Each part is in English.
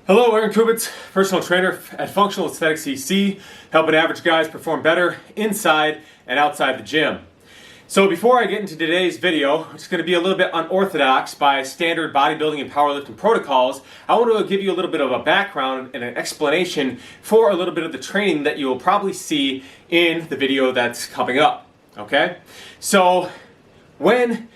Hello, Aaron Kubitz, personal trainer at Functional Aesthetics CC, helping average guys perform better inside and outside the gym. So before I get into today's video, which is going to be a little bit unorthodox by standard bodybuilding and powerlifting protocols, I want to give you a little bit of a background and an explanation for a little bit of the training that you will probably see in the video that's coming up. Okay? So one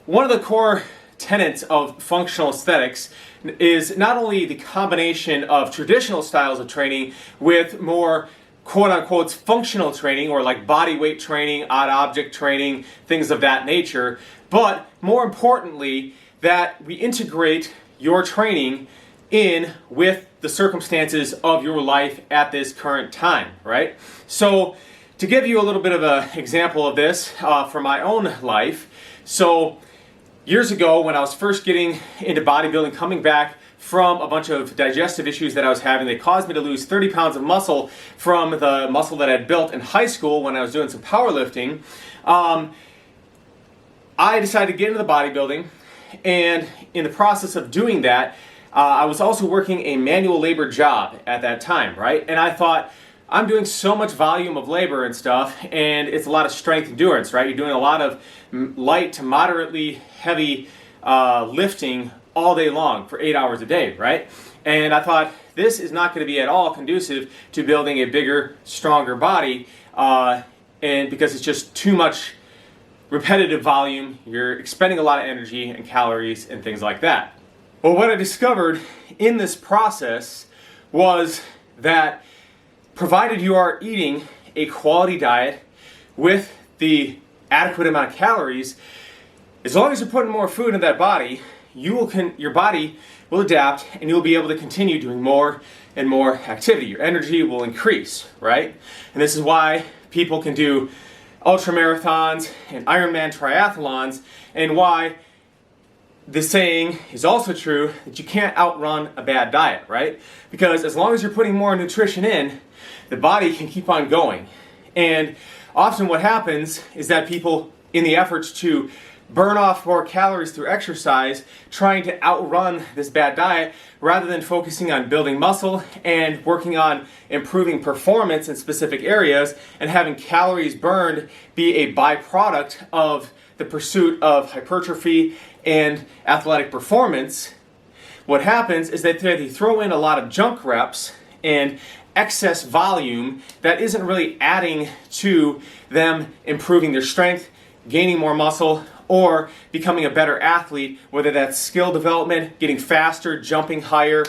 of the core tenets of functional aesthetics is not only the combination of traditional styles of training with more quote-unquote functional training, or like body weight training, odd object training, things of that nature, but more importantly that we integrate your training in with the circumstances of your life at this current time, right? So to give you a little bit of an example of this from my own life, so years ago, when I was first getting into bodybuilding, coming back from a bunch of digestive issues that I was having, they caused me to lose 30 pounds of muscle from the muscle that I'd built in high school when I was doing some powerlifting. I decided to get into the bodybuilding, and in the process of doing that, I was also working a manual labor job at that time, right? And I thought, I'm doing so much volume of labor and stuff, and it's a lot of strength endurance, right? You're doing a lot of light to moderately heavy lifting all day long for 8 hours a day, right? And I thought, this is not going to be at all conducive to building a bigger, stronger body, and because it's just too much repetitive volume, you're expending a lot of energy and calories and things like that. Well, what I discovered in this process was that provided you are eating a quality diet with the adequate amount of calories, as long as you're putting more food in that body, your body will adapt and you'll be able to continue doing more and more activity. Your energy will increase, right? And this is why people can do ultra marathons and Ironman triathlons, and why the saying is also true that you can't outrun a bad diet, right? Because as long as you're putting more nutrition in, the body can keep on going. And often what happens is that people, in the efforts to burn off more calories through exercise, trying to outrun this bad diet, rather than focusing on building muscle and working on improving performance in specific areas and having calories burned be a byproduct of the pursuit of hypertrophy and athletic performance, what happens is that they throw in a lot of junk reps and excess volume that isn't really adding to them improving their strength, gaining more muscle, or becoming a better athlete, whether that's skill development, getting faster, jumping higher,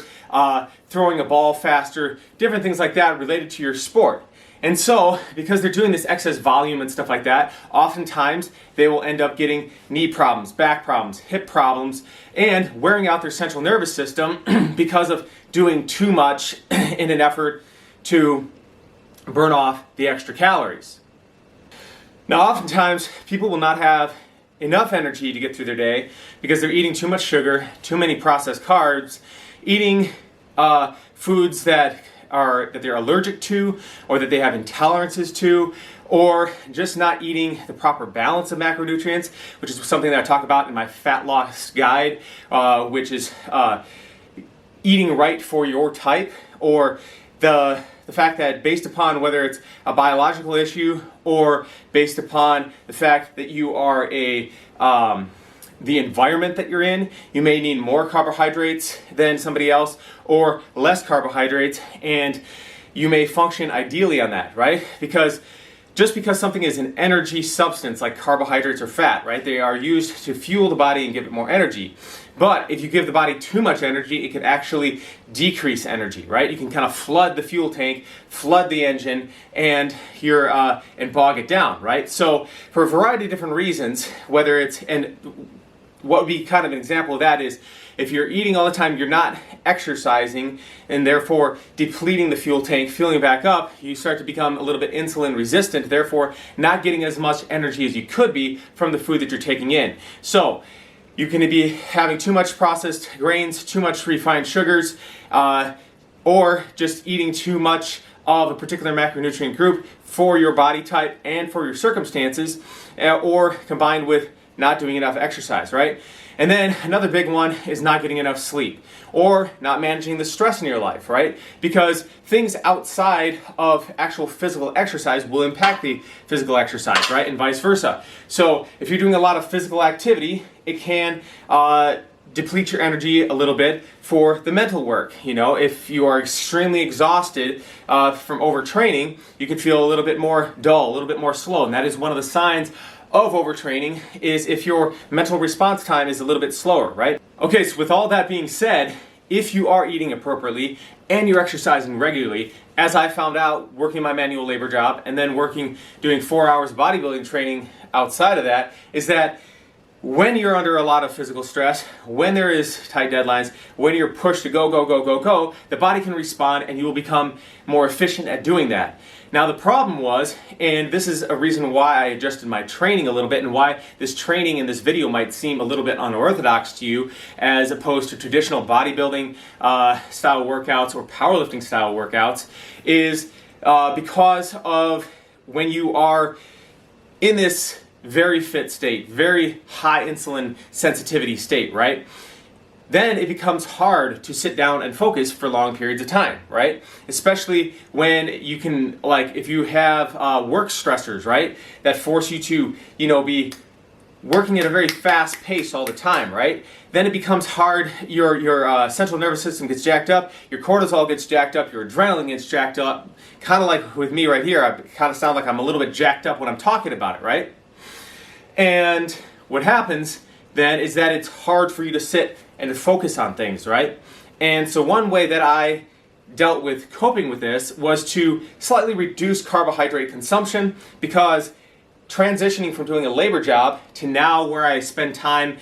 throwing a ball faster, different things like that related to your sport. And so, because they're doing this excess volume and stuff like that, oftentimes they will end up getting knee problems, back problems, hip problems, and wearing out their central nervous system because of doing too much in an effort to burn off the extra calories. Now, oftentimes people will not have enough energy to get through their day because they're eating too much sugar, too many processed carbs, eating foods that they're allergic to, or that they have intolerances to, or just not eating the proper balance of macronutrients, which is something that I talk about in my fat loss guide, which is eating right for your type, or the fact that based upon whether it's a biological issue or based upon the fact that you are the environment that you're in, you may need more carbohydrates than somebody else or less carbohydrates, and you may function ideally on that, right? Because just because something is an energy substance like carbohydrates or fat, right? They are used to fuel the body and give it more energy. But if you give the body too much energy, it can actually decrease energy, right? You can kind of flood the fuel tank, flood the engine, and and bog it down, right? So for a variety of different reasons, whether it's, and what would be kind of an example of that is if you're eating all the time, you're not exercising, and therefore depleting the fuel tank, fueling it back up, you start to become a little bit insulin resistant, therefore not getting as much energy as you could be from the food that you're taking in. So you can be having too much processed grains, too much refined sugars, or just eating too much of a particular macronutrient group for your body type and for your circumstances, or combined with not doing enough exercise, right? And then another big one is not getting enough sleep or not managing the stress in your life, right? Because things outside of actual physical exercise will impact the physical exercise, right? And vice versa. So if you're doing a lot of physical activity, it can deplete your energy a little bit for the mental work. You know, if you are extremely exhausted from overtraining, you can feel a little bit more dull, a little bit more slow. And that is one of the signs of overtraining, is if your mental response time is a little bit slower, right? Okay, so with all that being said, if you are eating appropriately and you're exercising regularly, as I found out working my manual labor job and then doing 4 hours of bodybuilding training outside of that, is that when you're under a lot of physical stress, when there is tight deadlines, when you're pushed to go, the body can respond and you will become more efficient at doing that. Now the problem was, and this is a reason why I adjusted my training a little bit and why this training in this video might seem a little bit unorthodox to you as opposed to traditional bodybuilding style workouts or powerlifting style workouts, is because of when you are in this very fit state, very high insulin sensitivity state, right? Then it becomes hard to sit down and focus for long periods of time, right? Especially when you can, like, if you have work stressors, right, that force you to, be working at a very fast pace all the time, right? Then it becomes hard. Your central nervous system gets jacked up, your cortisol gets jacked up, your adrenaline gets jacked up. Kind of like with me right here, I kind of sound like I'm a little bit jacked up when I'm talking about it, right? And what happens then is that it's hard for you to sit and to focus on things, right? And so one way that I dealt with coping with this was to slightly reduce carbohydrate consumption, because transitioning from doing a labor job to now where I spend time,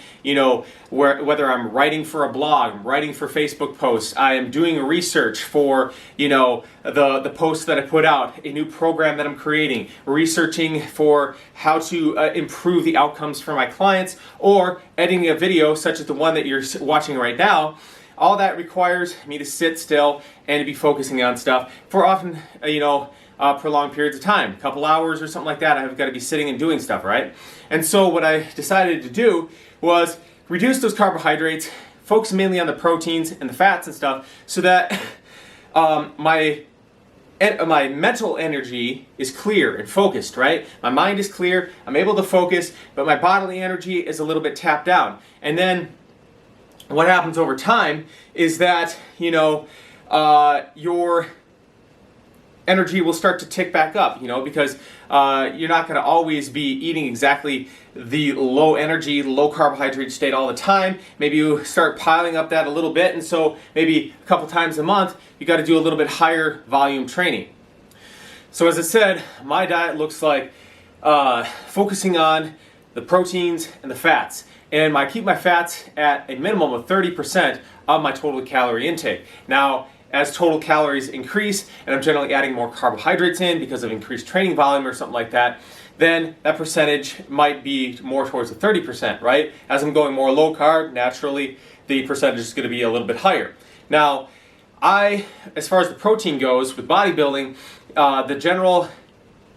whether I'm writing for a blog, I'm writing for Facebook posts, I am doing research for, the posts that I put out, a new program that I'm creating, researching for how to improve the outcomes for my clients, or editing a video such as the one that you're watching right now. All that requires me to sit still and to be focusing on stuff for often, prolonged periods of time, a couple hours or something like that. I've got to be sitting and doing stuff, right? And so what I decided to do was reduce those carbohydrates, focus mainly on the proteins and the fats and stuff, so that my mental energy is clear and focused, right? My mind is clear, I'm able to focus, but my bodily energy is a little bit tapped down. And then what happens over time is that, your energy will start to tick back up, because you're not going to always be eating exactly the low energy, low carbohydrate state all the time. Maybe you start piling up that a little bit, and so maybe a couple times a month, you got to do a little bit higher volume training. So as I said, my diet looks like focusing on the proteins and the fats. And I keep my fats at a minimum of 30% of my total calorie intake. Now, as total calories increase, and I'm generally adding more carbohydrates in because of increased training volume or something like that, then that percentage might be more towards the 30%, right? As I'm going more low carb, naturally, the percentage is going to be a little bit higher. Now, as far as the protein goes with bodybuilding, the general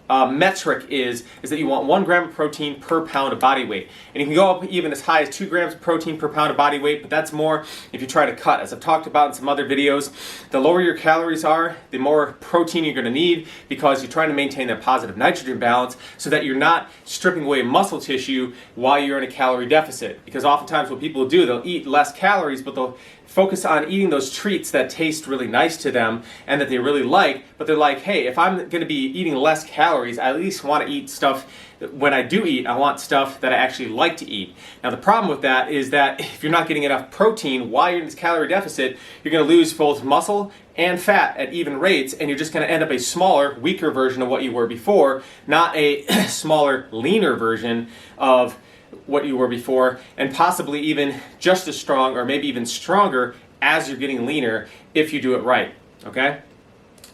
metric is that you want 1 gram of protein per pound of body weight. And you can go up even as high as 2 grams of protein per pound of body weight, but that's more if you try to cut. As I've talked about in some other videos, the lower your calories are, the more protein you're going to need, because you're trying to maintain that positive nitrogen balance so that you're not stripping away muscle tissue while you're in a calorie deficit. Because oftentimes what people do, they'll eat less calories, but they'll focus on eating those treats that taste really nice to them and that they really like, but they're like, hey, if I'm going to be eating less calories, I at least want to eat stuff. When I do eat, I want stuff that I actually like to eat. Now the problem with that is that if you're not getting enough protein while you're in this calorie deficit, you're going to lose both muscle and fat at even rates, and you're just going to end up a smaller, weaker version of what you were before, not a smaller, leaner version of what you were before, and possibly even just as strong or maybe even stronger as you're getting leaner if you do it right, okay?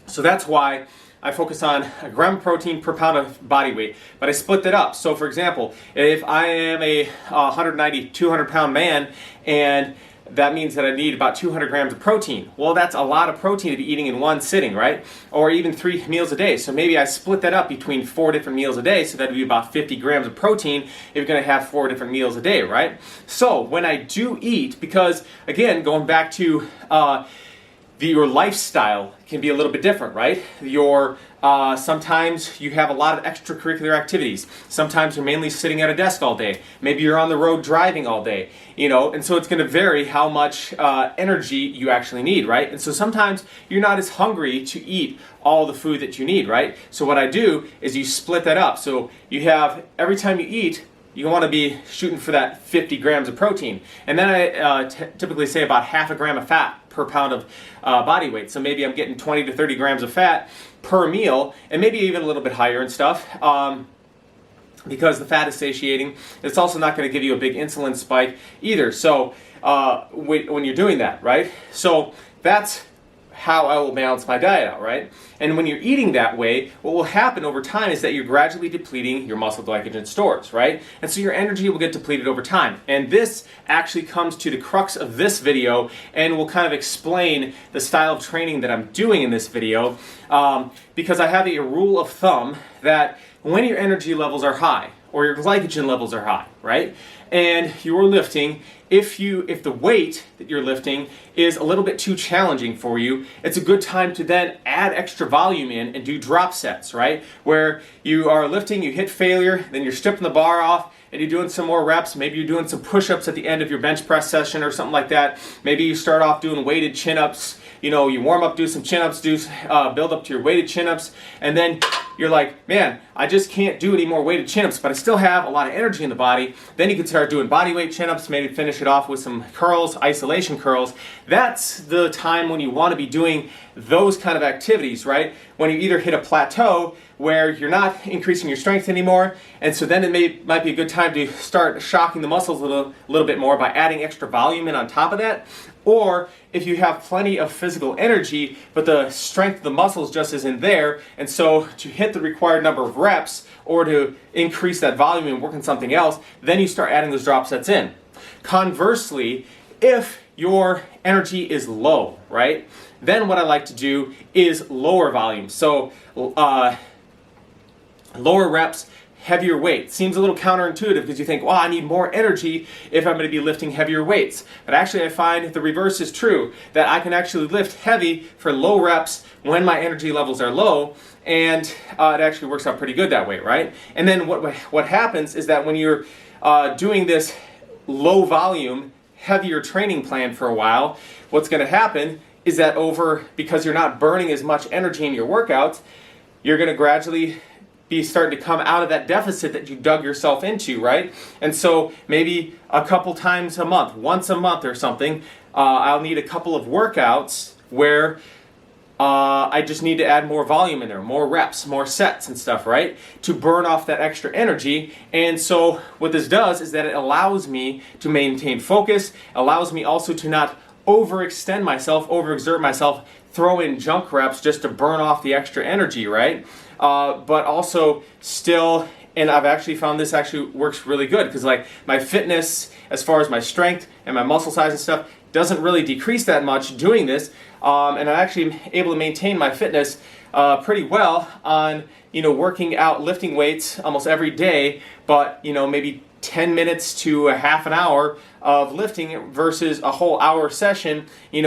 So that's why I focus on a gram of protein per pound of body weight, but I split that up. So for example, if I am a 190, 200 pound man and that means that I need about 200 grams of protein. Well, that's a lot of protein to be eating in one sitting, right? Or even 3 meals a day. So maybe I split that up between 4 different meals a day, so that'd be about 50 grams of protein if you're going to have 4 different meals a day, right? So when I do eat, because again, going back to your lifestyle can be a little bit different, right? Sometimes you have a lot of extracurricular activities. Sometimes you're mainly sitting at a desk all day. Maybe you're on the road driving all day, and so it's going to vary how much energy you actually need, right? And so sometimes you're not as hungry to eat all the food that you need, right? So what I do is you split that up. So you have, every time you eat, you want to be shooting for that 50 grams of protein. And then I typically say about half a gram of fat per pound of body weight. So maybe I'm getting 20 to 30 grams of fat per meal, and maybe even a little bit higher and stuff, because the fat is satiating. It's also not going to give you a big insulin spike either. So when you're doing that, right? So that's how I will balance my diet out, right? And when you're eating that way, what will happen over time is that you're gradually depleting your muscle glycogen stores, right? And so your energy will get depleted over time. And this actually comes to the crux of this video and will kind of explain the style of training that I'm doing in this video, because I have a rule of thumb that when your energy levels are high, or your glycogen levels are high, right? And you're lifting, if the weight that you're lifting is a little bit too challenging for you, it's a good time to then add extra volume in and do drop sets, right? Where you are lifting, you hit failure, then you're stripping the bar off, and you're doing some more reps. Maybe you're doing some push-ups at the end of your bench press session or something like that. Maybe you start off doing weighted chin-ups. You warm up, do some chin-ups, build up to your weighted chin-ups, and then you're like, man, I just can't do any more weighted chin-ups, but I still have a lot of energy in the body. Then you can start doing body weight chin-ups, maybe finish it off with some curls, isolation curls. That's the time when you want to be doing those kind of activities, right? When you either hit a plateau where you're not increasing your strength anymore, and so then it might be a good time to start shocking the muscles a little bit more by adding extra volume in on top of that. Or if you have plenty of physical energy, but the strength of the muscles just isn't there, and so to hit the required number of reps or to increase that volume and work on something else, then you start adding those drop sets in. Conversely, if your energy is low, right, then what I like to do is lower volume. So lower reps, heavier weight. Seems a little counterintuitive because you think, well, I need more energy if I'm going to be lifting heavier weights. But actually I find the reverse is true, that I can actually lift heavy for low reps when my energy levels are low, and it actually works out pretty good that way, right? And then what happens is that when you're doing this low volume, heavier training plan for a while, what's going to happen is that because you're not burning as much energy in your workouts, you're going to gradually be starting to come out of that deficit that you dug yourself into, right? And so maybe a couple times a month, once a month or something, I'll need a couple of workouts where I just need to add more volume in there, more reps, more sets and stuff, right? To burn off that extra energy. And so what this does is that it allows me to maintain focus, allows me also to not overextend myself, overexert myself, throw in junk reps just to burn off the extra energy, right? But also still, and I've actually found this actually works really good because like my fitness, as far as my strength and my muscle size and stuff, doesn't really decrease that much doing this, and I'm actually able to maintain my fitness pretty well on working out, lifting weights almost every day, but maybe 10 minutes to a half an hour of lifting versus a whole hour session, 3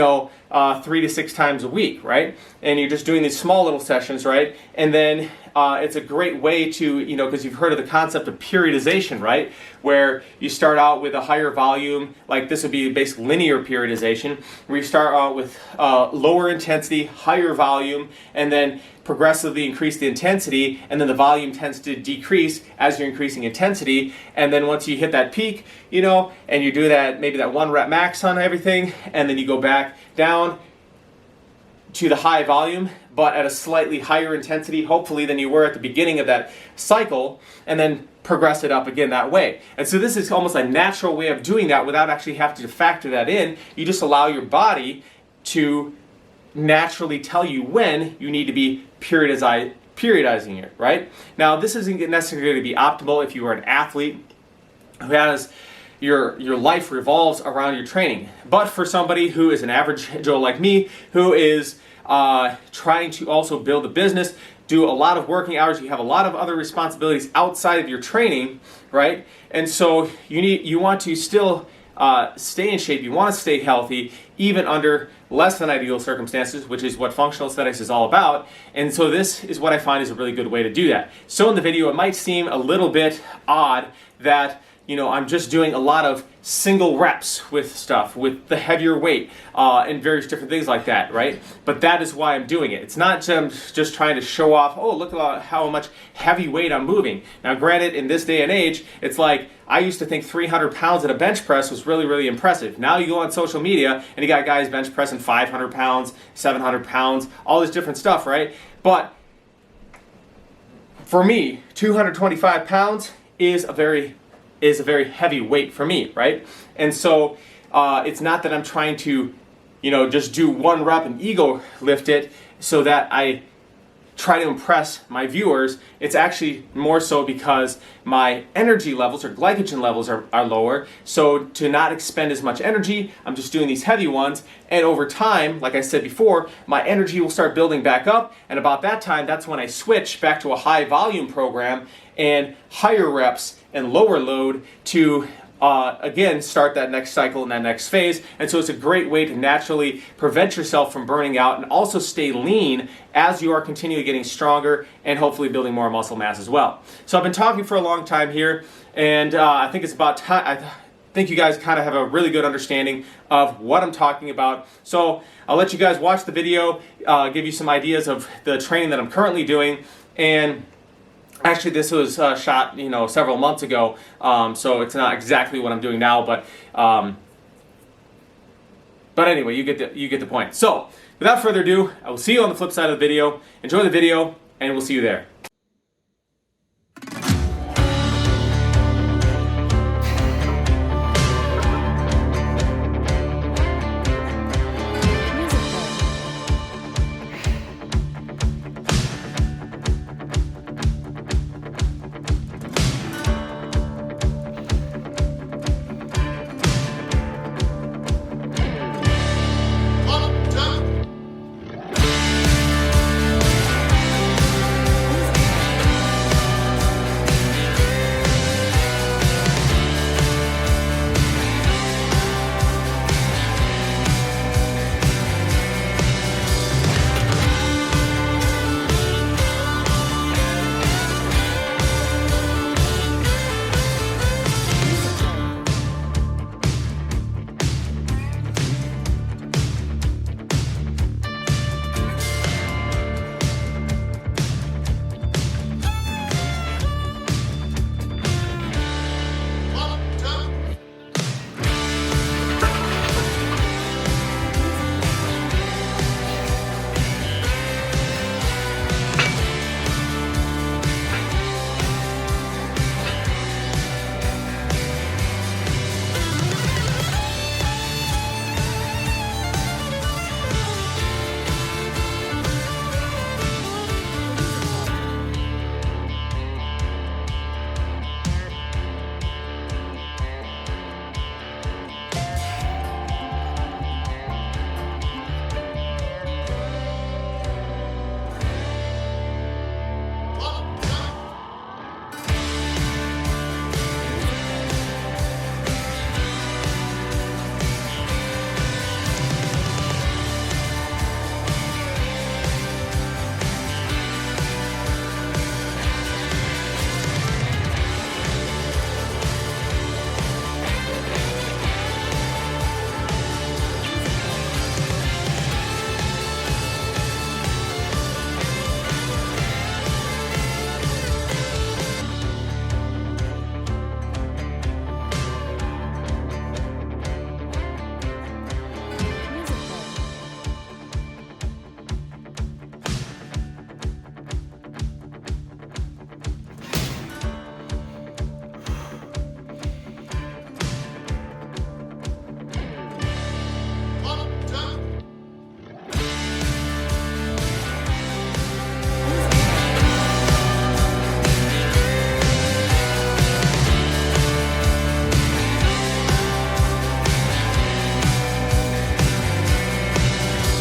to 6 times a week, right? And you're just doing these small little sessions, right? And then it's a great way to, because you've heard of the concept of periodization, right? Where you start out with a higher volume, like this would be basic linear periodization, where you start out with lower intensity, higher volume, and then progressively increase the intensity, and then the volume tends to decrease as you're increasing intensity. And then once you hit that peak, and you do that, maybe that 1 rep max on everything, and then you go back down to the high volume, but at a slightly higher intensity, hopefully, than you were at the beginning of that cycle, and then progress it up again that way. And so this is almost a natural way of doing that without actually having to factor that in. You just allow your body to naturally tell you when you need to be periodizing it, right? Now, this isn't necessarily going to be optimal if you are an athlete who has your life revolves around your training. But for somebody who is an average Joe like me, who is trying to also build a business, do a lot of working hours, you have a lot of other responsibilities outside of your training, right? And so you want to still stay in shape, you want to stay healthy, even under less than ideal circumstances, which is what functional aesthetics is all about. And so this is what I find is a really good way to do that. So in the video, it might seem a little bit odd that I'm just doing a lot of single reps with stuff, with the heavier weight, and various different things like that, right? But that is why I'm doing it. It's not just trying to show off, oh, look at how much heavy weight I'm moving. Now, granted, in this day and age, it's like, I used to think 300 pounds at a bench press was really, really impressive. Now you go on social media, and you got guys bench pressing 500 pounds, 700 pounds, all this different stuff, right? But for me, 225 pounds is a very heavy weight for me, right? And so it's not that I'm trying to, just do one rep and ego lift it so that I try to impress my viewers. It's actually more so because my energy levels or glycogen levels are lower. So to not expend as much energy, I'm just doing these heavy ones. And over time, like I said before, my energy will start building back up. And about that time, that's when I switch back to a high volume program and higher reps and lower load to again start that next cycle and that next phase. And so it's a great way to naturally prevent yourself from burning out and also stay lean as you are continually getting stronger and hopefully building more muscle mass as well. So I've been talking for a long time here, and I think it's about time. I think you guys kind of have a really good understanding of what I'm talking about. So I'll let you guys watch the video, give you some ideas of the training that I'm currently doing. And actually, this was shot, several months ago, so it's not exactly what I'm doing now. But anyway, you get the point. So, without further ado, I will see you on the flip side of the video. Enjoy the video, and we'll see you there.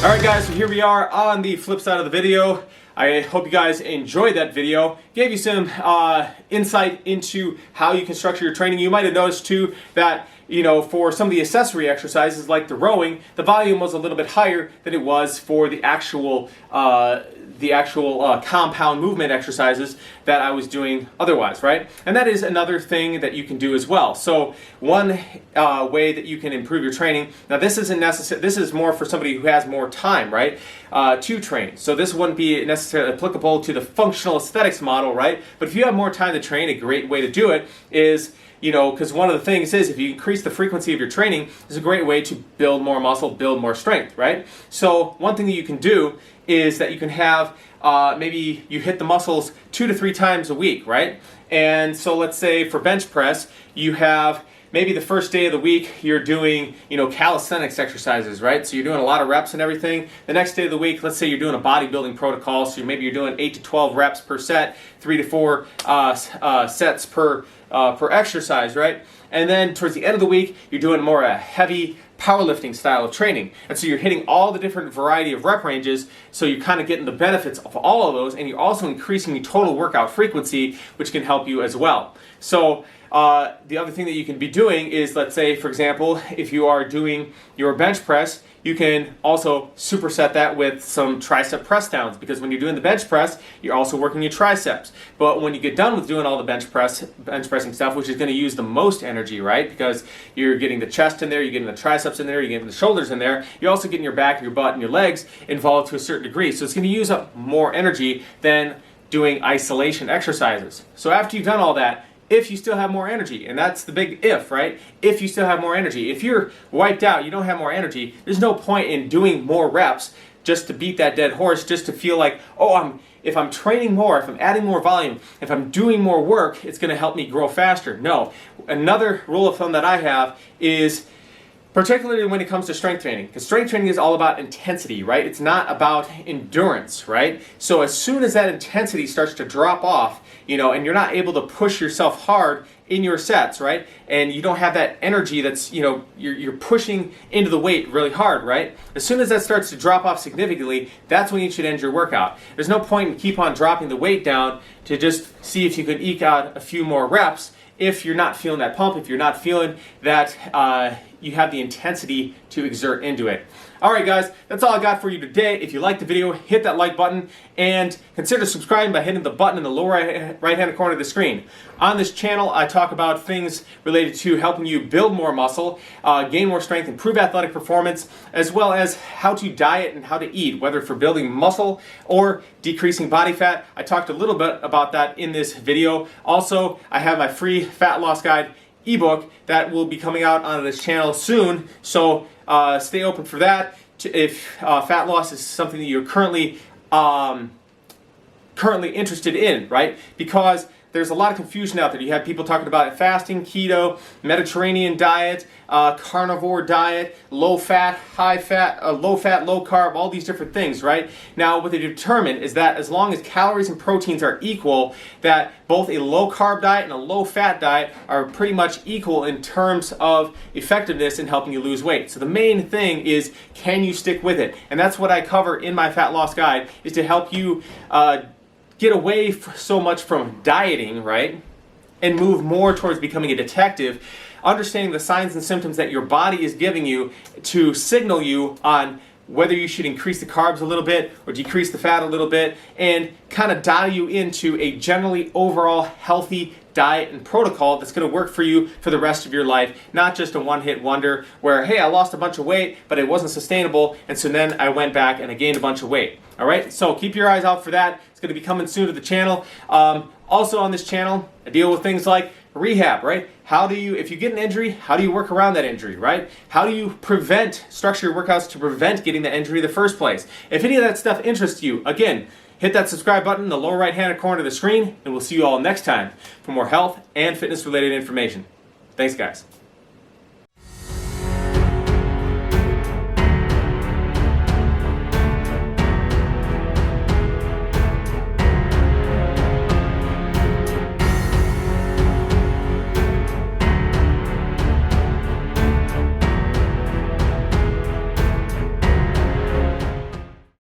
Alright guys, so here we are on the flip side of the video. I hope you guys enjoyed that video. Gave you some insight into how you can structure your training. You might have noticed too that, you know, for some of the accessory exercises like the rowing, the volume was a little bit higher than it was for the actual compound movement exercises that I was doing otherwise, right? And that is another thing that you can do as well. So one way that you can improve your training, now this isn't necessary, this is more for somebody who has more time, right, to train. So this wouldn't be necessarily applicable to the functional aesthetics model, right? But if you have more time to train, a great way to do it is, you know, because one of the things is if you increase the frequency of your training, is a great way to build more muscle, build more strength, right? So one thing that you can do is that you can have maybe you hit the muscles 2 to 3 times a week, right? And so let's say for bench press, you have maybe the first day of the week you're doing, you know, calisthenics exercises, right? So you're doing a lot of reps and everything. The next day of the week, let's say you're doing a bodybuilding protocol, so maybe you're doing 8 to 12 reps per set, 3 to 4 sets per exercise, right? And then towards the end of the week, you're doing more a heavy powerlifting style of training. And so you're hitting all the different variety of rep ranges, so you're kind of getting the benefits of all of those, and you're also increasing your total workout frequency, which can help you as well. So the other thing that you can be doing is, let's say, for example, if you are doing your bench press, you can also superset that with some tricep press downs, because when you're doing the bench press, you're also working your triceps. But when you get done with doing all the bench pressing stuff, which is going to use the most energy, right? Because you're getting the chest in there, you're getting the triceps in there, you're getting the shoulders in there, you're also getting your back, your butt, and your legs involved to a certain degree. So it's going to use up more energy than doing isolation exercises. So after you've done all that, if you still have more energy, and that's the big if, right? If you still have more energy. If you're wiped out, you don't have more energy, there's no point in doing more reps just to beat that dead horse, just to feel like, oh, if I'm training more, if I'm adding more volume, if I'm doing more work, it's going to help me grow faster. No. Another rule of thumb that I have is, particularly when it comes to strength training, because strength training is all about intensity, right? It's not about endurance, right? So as soon as that intensity starts to drop off, you know, and you're not able to push yourself hard in your sets, right? And you don't have that energy that's, you know, you're pushing into the weight really hard, right? As soon as that starts to drop off significantly, that's when you should end your workout. There's no point in keep on dropping the weight down to just see if you could eke out a few more reps if you're not feeling that pump, if you're not feeling that you have the intensity to exert into it. Alright guys, that's all I got for you today. If you liked the video, hit that like button and consider subscribing by hitting the button in the lower right hand corner of the screen. On this channel, I talk about things related to helping you build more muscle, gain more strength, improve athletic performance, as well as how to diet and how to eat, whether for building muscle or decreasing body fat. I talked a little bit about that in this video. Also, I have my free fat loss guide ebook that will be coming out on this channel soon, so stay open for that. If fat loss is something that you're currently interested in, right? Because there's a lot of confusion out there. You have people talking about fasting, keto, Mediterranean diet, carnivore diet, low fat, high fat, low fat, low carb, all these different things, right? Now, what they determine is that as long as calories and proteins are equal, that both a low carb diet and a low fat diet are pretty much equal in terms of effectiveness in helping you lose weight. So the main thing is, can you stick with it? And that's what I cover in my fat loss guide, is to help you get away so much from dieting, right? And move more towards becoming a detective, understanding the signs and symptoms that your body is giving you to signal you on whether you should increase the carbs a little bit or decrease the fat a little bit, and kind of dial you into a generally overall healthy diet and protocol that's going to work for you for the rest of your life, not just a one-hit wonder where, hey, I lost a bunch of weight, but it wasn't sustainable, and so then I went back and I gained a bunch of weight. All right, so keep your eyes out for that. It's going to be coming soon to the channel. Also on this channel, I deal with things like rehab, right? How do you, if you get an injury, how do you work around that injury, right? How do you structure your workouts to prevent getting the injury in the first place? If any of that stuff interests you, again, hit that subscribe button in the lower right hand corner of the screen, and we'll see you all next time for more health and fitness related information. Thanks guys.